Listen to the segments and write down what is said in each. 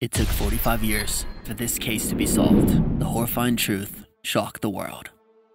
It took 45 years for this case to be solved. The horrifying truth shocked the world.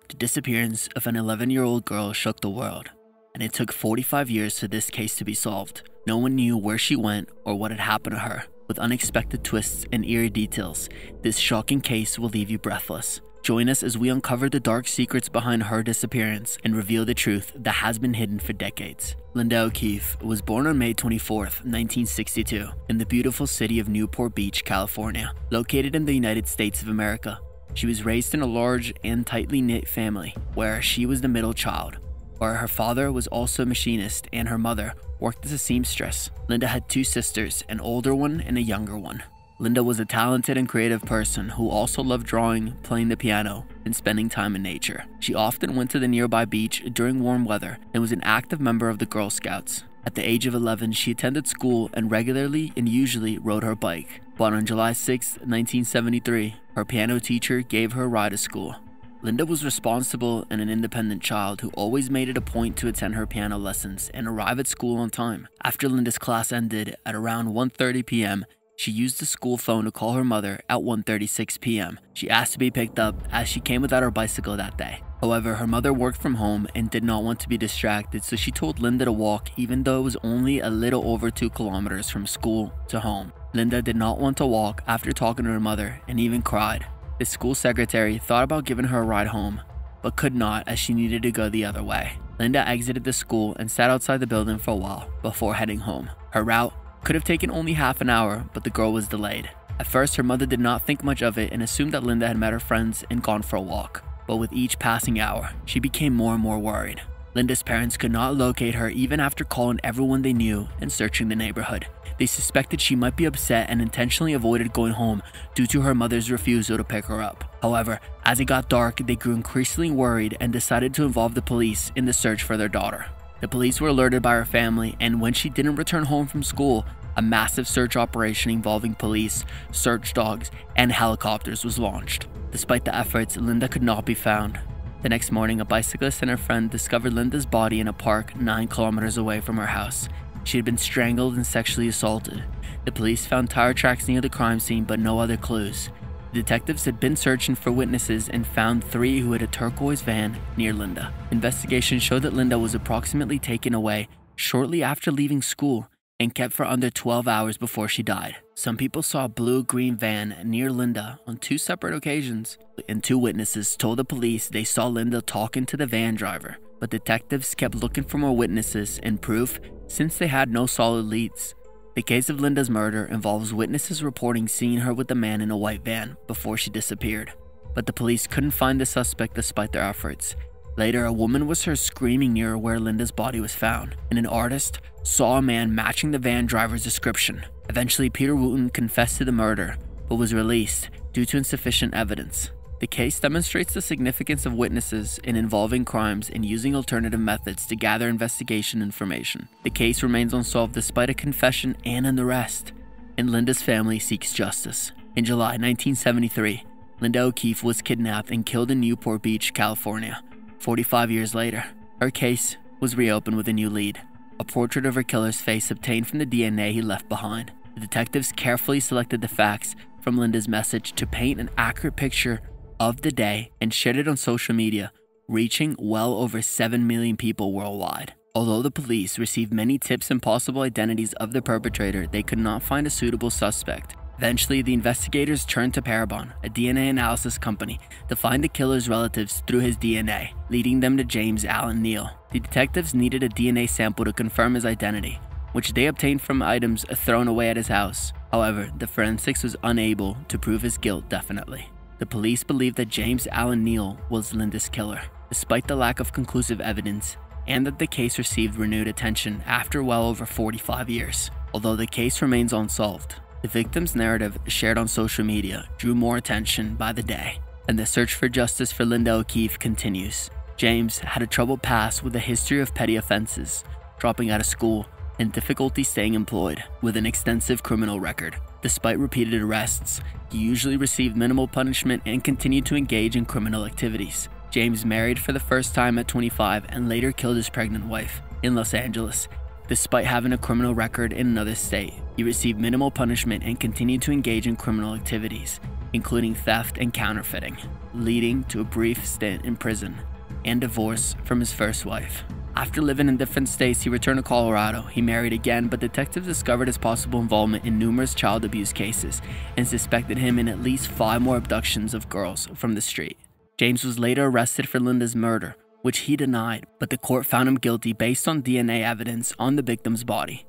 The disappearance of an 11-year-old girl shook the world, and it took 45 years for this case to be solved. No one knew where she went or what had happened to her. With unexpected twists and eerie details, this shocking case will leave you breathless. Join us as we uncover the dark secrets behind her disappearance and reveal the truth that has been hidden for decades. Linda OKeefe was born on May 24, 1962, in the beautiful city of Newport Beach, California, located in the United States of America. She was raised in a large and tightly knit family, where she was the middle child, where her father was also a machinist and her mother worked as a seamstress. Linda had two sisters, an older one and a younger one. Linda was a talented and creative person who also loved drawing, playing the piano, and spending time in nature. She often went to the nearby beach during warm weather and was an active member of the Girl Scouts. At the age of 11, she attended school and regularly and usually rode her bike. But on July 6, 1973, her piano teacher gave her a ride to school. Linda was responsible and an independent child who always made it a point to attend her piano lessons and arrive at school on time. After Linda's class ended at around 1:30 p.m., she used the school phone to call her mother at 1:36 p.m. She asked to be picked up as she came without her bicycle that day. However, her mother worked from home and did not want to be distracted, so she told Linda to walk even though it was only a little over 2 kilometers from school to home. Linda did not want to walk after talking to her mother and even cried. The school secretary thought about giving her a ride home, but could not as she needed to go the other way. Linda exited the school and sat outside the building for a while before heading home. Her route could have taken only half an hour, but the girl was delayed. At first, her mother did not think much of it and assumed that Linda had met her friends and gone for a walk. But with each passing hour, she became more and more worried. Linda's parents could not locate her even after calling everyone they knew and searching the neighborhood. They suspected she might be upset and intentionally avoided going home due to her mother's refusal to pick her up. However, as it got dark, they grew increasingly worried and decided to involve the police in the search for their daughter. The police were alerted by her family, and when she didn't return home from school, a massive search operation involving police, search dogs, and helicopters was launched. Despite the efforts, Linda could not be found. The next morning, a bicyclist and her friend discovered Linda's body in a park 9 kilometers away from her house. She had been strangled and sexually assaulted. The police found tire tracks near the crime scene, but no other clues. The detectives had been searching for witnesses and found 3 who had a turquoise van near Linda. Investigations showed that Linda was approximately taken away shortly after leaving school and kept for under 12 hours before she died. Some people saw a blue-green van near Linda on 2 separate occasions, and 2 witnesses told the police they saw Linda talking to the van driver. But detectives kept looking for more witnesses and proof since they had no solid leads. The case of Linda's murder involves witnesses reporting seeing her with a man in a white van before she disappeared, but the police couldn't find the suspect despite their efforts. Later, a woman was heard screaming near where Linda's body was found, and an artist saw a man matching the van driver's description. Eventually, Peter Wooten confessed to the murder, but was released due to insufficient evidence. The case demonstrates the significance of witnesses in involving crimes and using alternative methods to gather investigation information. The case remains unsolved despite a confession and an arrest, and Linda's family seeks justice. In July 1973, Linda OKeefe was kidnapped and killed in Newport Beach, California. 45 years later, her case was reopened with a new lead. A portrait of her killer's face obtained from the DNA he left behind. The detectives carefully selected the facts from Linda's message to paint an accurate picture of the day and shared it on social media, reaching well over 7 million people worldwide. Although the police received many tips and possible identities of the perpetrator, they could not find a suitable suspect. Eventually, the investigators turned to Parabon, a DNA analysis company, to find the killer's relatives through his DNA, leading them to James Allen Neal. The detectives needed a DNA sample to confirm his identity, which they obtained from items thrown away at his house. However, the forensics was unable to prove his guilt definitely. The police believed that James Allen Neal was Linda's killer, despite the lack of conclusive evidence, and that the case received renewed attention after well over 45 years. Although the case remains unsolved, the victim's narrative shared on social media drew more attention by the day, and the search for justice for Linda OKeefe continues. James had a troubled past with a history of petty offenses, dropping out of school, and difficulty staying employed, with an extensive criminal record. Despite repeated arrests, he usually received minimal punishment and continued to engage in criminal activities. James married for the first time at 25 and later killed his pregnant wife in Los Angeles, Despite having a criminal record in another state, he received minimal punishment and continued to engage in criminal activities, including theft and counterfeiting, leading to a brief stint in prison and divorce from his first wife. After living in different states, he returned to Colorado. He married again, but detectives discovered his possible involvement in numerous child abuse cases and suspected him in at least 5 more abductions of girls from the street. James was later arrested for Linda's murder, which he denied, but the court found him guilty based on DNA evidence on the victim's body.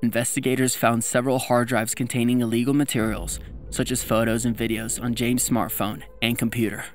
Investigators found several hard drives containing illegal materials, such as photos and videos on James' smartphone and computer.